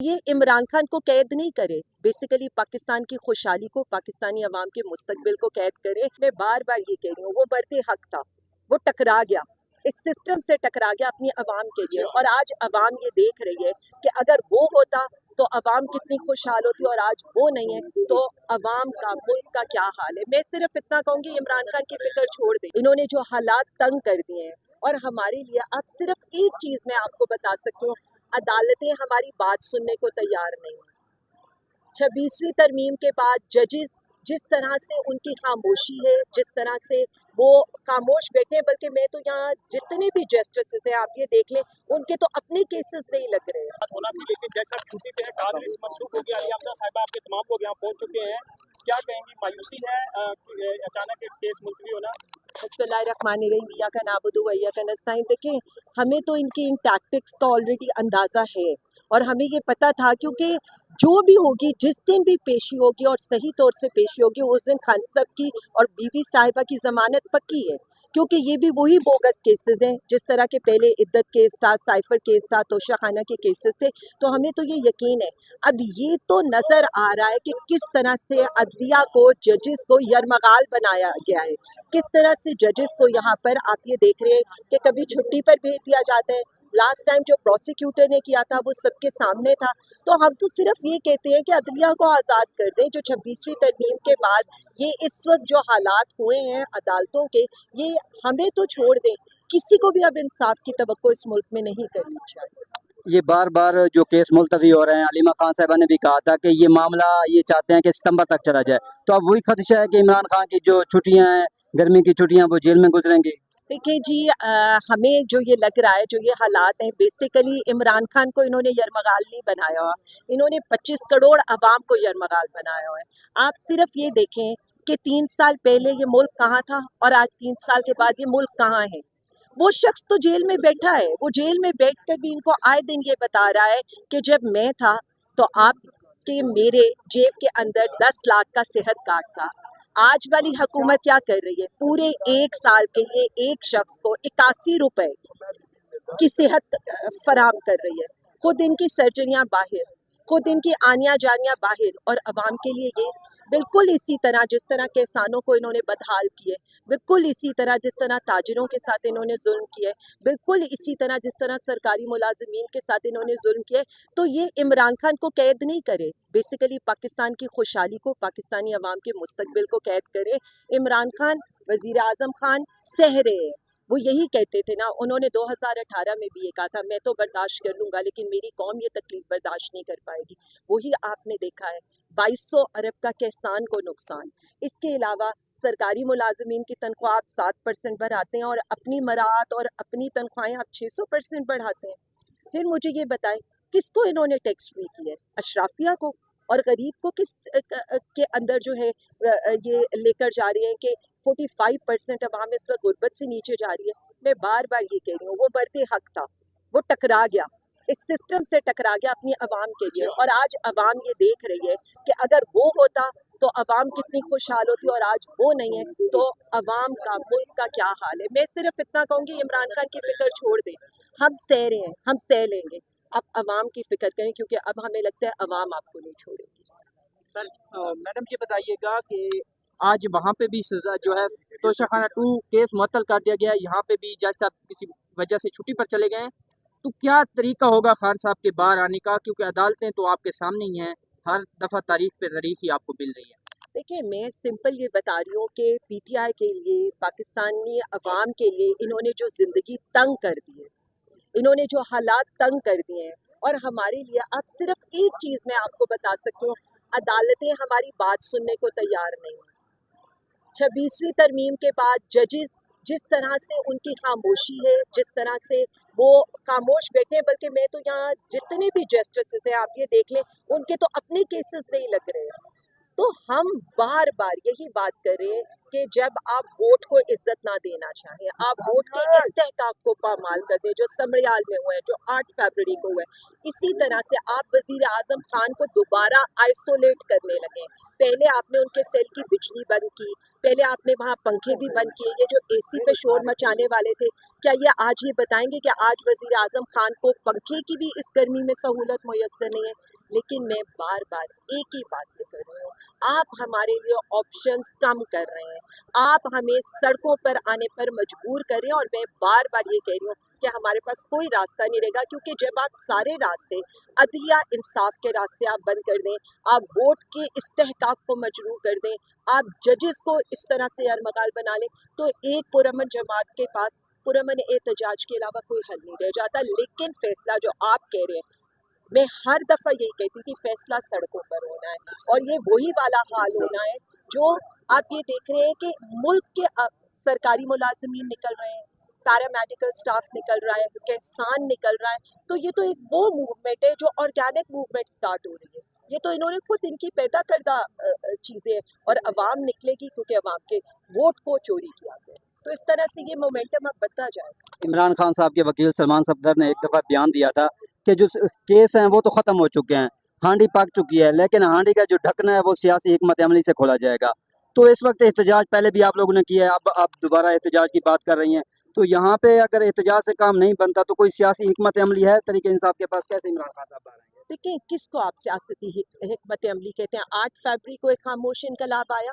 ये इमरान खान को कैद नहीं करे, बेसिकली पाकिस्तान की खुशहाली को, पाकिस्तानी अवाम के मुस्तकबिल को कैद करे। मैं बार बार ये कह रही हूँ, वो बरते हक था, वो टकरा गया, इस सिस्टम से टकरा गया अपनी अवाम के लिए। और आज अवाम ये देख रही है कि अगर वो होता तो अवाम कितनी खुशहाल होती, और आज वो नहीं है तो अवाम का, मुल्क का क्या हाल है। मैं सिर्फ इतना कहूँगी, इमरान खान की फिक्र छोड़ दे। इन्होंने जो हालात तंग कर दिए हैं, और हमारे लिए अब सिर्फ एक चीज़ मैं आपको बता सकती हूँ, अदालतें हमारी बात सुनने को तैयार नहीं हैं। 26वीं तरमीम के बाद जजेस जिस तरह से उनकी खामोशी है, जिस तरह से वो खामोश बैठे हैं, बल्कि मैं तो यहाँ जितने भी जस्टिस हैं आप ये देख लें, उनके तो अपने केसेस नहीं लग रहे हैं। होना भी, लेकिन जैसा छुट्टी पे है, टास्क लिस्ट मनसूख हो गया, अली हमजा साहिबा आपके तमाम लोग यहाँ पहुँच चुके हैं, क्या कहेंगी? मायूसी है अचानक केस मुलतवी होना? बिस्मिल्लाहिर्रहमानिर्रहीम, इय्याका नअबुदु व इय्याका नस्तईन। देखें, हमें तो इनकी इन टैक्टिक्स का ऑलरेडी अंदाज़ा है, और हमें ये पता था, क्योंकि जो भी होगी, जिस दिन भी पेशी होगी और सही तौर से पेशी होगी, उस दिन खान साहब की और बीबी साहिबा की ज़मानत पक्की है, क्योंकि ये भी वही बोगस केसेस हैं जिस तरह के पहले इद्दत केस था, साइफर केस था, तोशा खाना के केसेस थे। तो हमें तो ये यकीन है। अब ये तो नज़र आ रहा है कि किस तरह से अदलिया को, जजेस को यरमगाल बनाया गया है, किस तरह से जजेस को यहाँ पर आप ये देख रहे हैं कि कभी छुट्टी पर भेज दिया जाता है। लास्ट टाइम जो प्रोसिक्यूटर ने किया था वो सबके सामने था। तो हम तो सिर्फ ये कहते हैं कि अदलिया को आज़ाद कर दें। जो 26वीं तरमीम के बाद ये इस वक्त जो हालात हुए हैं अदालतों के, ये हमें तो छोड़ दें, किसी को भी अब इंसाफ की तवक्को इस मुल्क में नहीं करनी चाहिए। ये बार बार जो केस मुलतवी हो रहे हैं, अलीमा खान साहबा ने भी कहा था कि ये मामला ये चाहते हैं कि सितंबर तक चला जाए, तो अब वही खदशा है कि इमरान खान की जो छुट्टियां हैं, गर्मी की छुट्टियां, वो जेल में गुजरेंगी। देखिए जी, हमें जो ये लग रहा है, जो ये हालात हैं, बेसिकली इमरान खान को इन्होंने यरमगाल नहीं बनाया हुआ, इन्होंने 25 करोड़ अवाम को यरमगाल बनाया हुआ है। आप सिर्फ ये देखें कि 3 साल पहले ये मुल्क कहाँ था, और आज 3 साल के बाद ये मुल्क कहाँ है। वो शख्स तो जेल में बैठा है, वो जेल में बैठ कर भी इनको आए दिन ये बता रहा है कि जब मैं था तो आपके मेरे जेब के अंदर 10 लाख का सेहत कार्ड था। आज वाली हुकूमत क्या कर रही है, पूरे 1 साल के लिए एक शख्स को 81 रुपए की सेहत फराम कर रही है। खुद इनकी सर्जरियां बाहर, खुद इनकी आनियां जानियां बाहर, और अवाम के लिए ये बिल्कुल इसी तरह जिस तरह किसानों को इन्होंने बदहाल किए, बिल्कुल इसी तरह जिस तरह ताजिरों के साथ इन्होंने जुल्म किए, बिल्कुल इसी तरह जिस तरह सरकारी मुलाजिमीन के साथ इन्होंने जुल्म किए। तो ये इमरान खान को कैद नहीं करे, बेसिकली पाकिस्तान की खुशहाली को, पाकिस्तानी अवाम के मुस्तकबिल को कैद करे। इमरान खान वज़ीर आज़म खान सह रहे हैं, वो यही कहते थे ना, उन्होंने 2018 में भी ये कहा था, मैं तो बर्दाश्त कर लूँगा लेकिन मेरी कौम ये तकलीफ बर्दाश्त नहीं कर पाएगी। वही आपने देखा है, 2200 अरब का किसान को नुकसान। इसके अलावा सरकारी मुलाजमीन की तनख्वाह आप 7% बढ़ाते हैं, और अपनी मराहत और अपनी तनख्वाहें आप 600% बढ़ाते हैं। फिर मुझे ये बताएं, किसको इन्होंने टैक्स फ्री किया है? अशराफिया को। और गरीब को किस के अंदर जो है ये लेकर जा रही है कि 45% अवाम इस वक्त गुर्बत से नीचे जा रही है। मैं बार बार ये कह रही हूँ, वो बरते हक था, वो टकरा गया, इस सिस्टम से टकरा गया अपनी अवाम के लिए। और आज अवाम ये देख रही है कि अगर वो होता तो अवाम कितनी खुशहाल होती, और आज वो नहीं है तो अवाम का, मुल्क का क्या हाल है। मैं सिर्फ इतना कहूँगी, इमरान खान की फिक्र छोड़ दें, हम सह रहे हैं, हम सह लेंगे। आप अवाम की फिक्र करें, क्योंकि अब हमें लगता है अवाम आपको नहीं छोड़ेगी। सर मैडम ये बताइएगा कि आज वहाँ पे भी सजा जो है, तोशाखाना 2 केस मुअत्तल कर दिया गया है, यहाँ पे भी जज साहब किसी वजह से छुट्टी पर चले गए हैं, तो क्या तरीका होगा खान साहब के बाहर आने का, क्योंकि अदालतें तो आपके सामने ही हैं, हर दफ़ा तारीख पे तारीख ही आपको मिल रही है। देखिए, मैं सिंपल ये बता रही हूँ कि पीटीआई के लिए, पाकिस्तानी अवाम के लिए इन्होंने जो ज़िंदगी तंग कर दी है, इन्होंने जो हालात तंग कर दिए हैं, और हमारे लिए अब सिर्फ एक चीज़ मैं आपको बता सकती हूँ, अदालतें हमारी बात सुनने को तैयार नहीं हैं। 26वीं तरमीम के बाद जजेस जिस तरह से उनकी खामोशी है, जिस तरह से वो खामोश बैठे हैं, बल्कि मैं तो यहाँ जितने भी जस्टिस हैं आप ये देख लें, उनके तो अपने केसेस नहीं लग रहे हैं। तो हम बार बार यही बात करें कि जब आप वोट को इज्जत ना देना चाहें, आप वोट के इस्तेहकाक को पामाल कर दें, जो समरियाल में हुआ है, जो 8 फरवरी को हुआ है, इसी तरह से आप वजीर आजम खान को दोबारा आइसोलेट करने लगे। पहले आपने उनके सेल की बिजली बंद की, पहले आपने वहाँ पंखे भी बंद किए, ये जो एसी पे शोर मचाने वाले थे, क्या ये आज ये बताएंगे कि आज वजीर आजम खान को पंखे की भी इस गर्मी में सहूलत मुयस्सर नहीं है? लेकिन मैं बार बार एक ही बात कर रही हूँ, आप हमारे लिए ऑप्शंस कम कर रहे हैं, आप हमें सड़कों पर आने पर मजबूर कर रहे हैं। और मैं बार बार ये कह रही हूँ कि हमारे पास कोई रास्ता नहीं रहेगा, क्योंकि जब आप सारे रास्ते अदलिया इंसाफ के रास्ते आप बंद कर दें, आप वोट के इस्तेहकाक को मजरू कर दें, आप जजेस को इस तरह से अरमगाल बना लें, तो एक पुरअमन जमात के पास पुरअमन एहतजाज के अलावा कोई हल नहीं रह जाता। लेकिन फैसला जो आप कह रहे हैं, मैं हर दफ़ा यही कहती थी, फैसला सड़कों पर होना है, और ये वही वाला हाल होना है जो आप ये देख रहे हैं कि मुल्क के सरकारी मुलाजमीन निकल रहे हैं, पैरामेडिकल स्टाफ निकल रहा है, किसान निकल रहा है। तो ये तो एक वो मूवमेंट है जो ऑर्गेनिक मूवमेंट स्टार्ट हो रही है। ये तो इन्होंने खुद इनकी पैदा करदा चीज़ें हैं, और अवाम निकलेगी क्योंकि अवाम के वोट को चोरी किया गया। तो इस तरह से ये मोमेंटम अब बढ़ता जाएगा। इमरान खान साहब के वकील सलमान सफदर ने एक दफ़ा बयान दिया था कि जो केस हैं वो तो ख़त्म हो चुके हैं, हांडी पक चुकी है, लेकिन हांडी का जो ढकना है वो सियासी हिकमत अमली से खोला जाएगा। तो इस वक्त एहतजाज पहले भी आप लोगों ने किया है, अब आप दोबारा एहतजाज की बात कर रही हैं, तो यहाँ पे अगर एहतजाज से काम नहीं बनता तो कोई सियासी हिकमत अमली है तरीके इंसाफ के पास? कैसे इमरान खान साहब बाहर आएंगे? देखिए, किसको आप सियासती हिकमत अमली कहते हैं? 8 फरवरी को एक खामोश इनकलाब आया,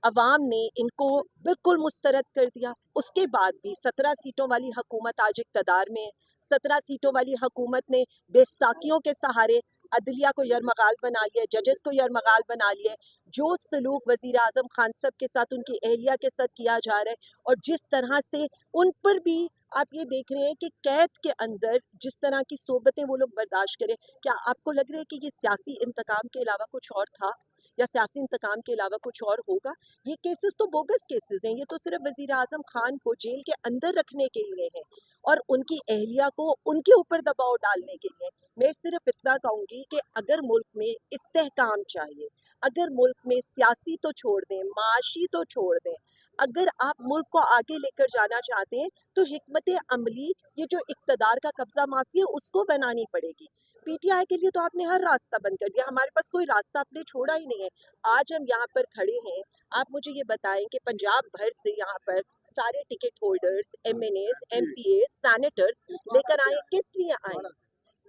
अवाम ने इनको बिल्कुल मुस्तरद कर दिया। उसके बाद भी 17 सीटों वाली हुकूमत आज इक़्तिदार में है। 17 सीटों वाली हुकूमत ने बेसाखियों के सहारे अदलिया को यरमगाल बना लिया, जजेस को यरमगाल बना लिया। जो सलूक वज़ीर आज़म खान साहब के साथ, उनकी एहलिया के साथ किया जा रहा है, और जिस तरह से उन पर भी आप ये देख रहे हैं कि कैद के अंदर जिस तरह की सोबतें वो लोग बर्दाश्त करें, क्या आपको लग रहा है कि ये सियासी इंतकाम के अलावा कुछ और था, या सियासी इंतकाम के अलावा कुछ और होगा? ये केसेस तो बोगस केसेस हैं, ये तो सिर्फ वज़ीर आज़म खान को जेल के अंदर रखने के लिए हैं, और उनकी एहलिया को उनके ऊपर दबाव डालने के लिए। मैं सिर्फ इतना कहूँगी कि अगर मुल्क में इस्तेहकाम चाहिए, अगर मुल्क में सियासी तो छोड़ दें, माशी तो छोड़ दें, अगर आप मुल्क को आगे लेकर जाना चाहते हैं, तो हिकमत अमली, ये जो इक़्तिदार का कब्ज़ा माफ़ी है, उसको बनानी पड़ेगी। पीटीआई के लिए तो आपने हर रास्ता बंद कर दिया, हमारे पास कोई रास्ता आपने छोड़ा ही नहीं है। आज हम यहाँ पर खड़े हैं, आप मुझे ये बताएं कि पंजाब भर से यहाँ पर सारे ticket holders, MNAs, MPAs, senators लेकर आए, किस लिए आए?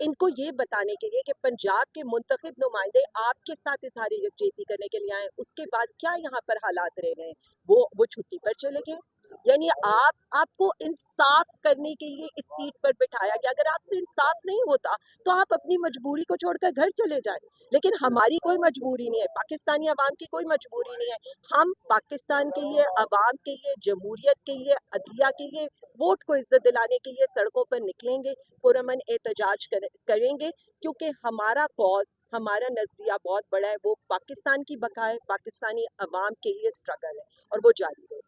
इनको ये बताने के लिए कि पंजाब के मुंतखब नुमाइंदे आपके साथ इज़हार यकजहती करने के लिए आए। उसके बाद क्या यहाँ पर हालात रह गए? वो छुट्टी पर चले गए। यानी आपको इंसाफ करने के लिए इस सीट पर बिठाया गया। अगर आपसे इंसाफ नहीं होता तो आप अपनी मजबूरी को छोड़कर घर चले जाएं, लेकिन हमारी कोई मजबूरी नहीं है, पाकिस्तानी अवाम की कोई मजबूरी नहीं है। हम पाकिस्तान के लिए, अवाम के लिए, जमहूरियत के लिए, अदलिया के लिए, वोट को इज्जत दिलाने के लिए सड़कों पर निकलेंगे, पुरअमन एहतजाज करेंगे, क्योंकि हमारा कॉज, हमारा नजरिया बहुत बड़ा है। वो पाकिस्तान की बका है, पाकिस्तानी अवाम के लिए स्ट्रगल है, और वो जारी है।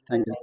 Thank you.